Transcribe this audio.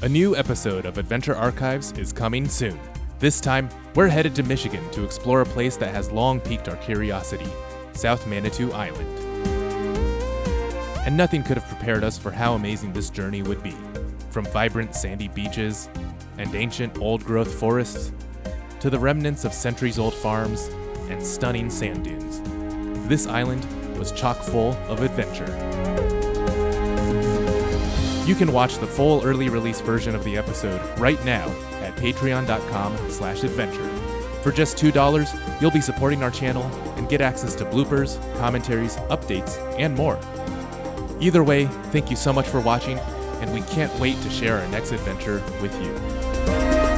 A new episode of Adventure Archives is coming soon. This time, we're headed to Michigan to explore a place that has long piqued our curiosity, South Manitou Island. And nothing could have prepared us for how amazing this journey would be. From vibrant sandy beaches and ancient old-growth forests to the remnants of centuries-old farms and stunning sand dunes, this island was chock full of adventure. You can watch the full early release version of the episode right now at patreon.com/adventure. For just $2, you'll be supporting our channel and get access to bloopers, commentaries, updates, and more. Either way, thank you so much for watching, and we can't wait to share our next adventure with you.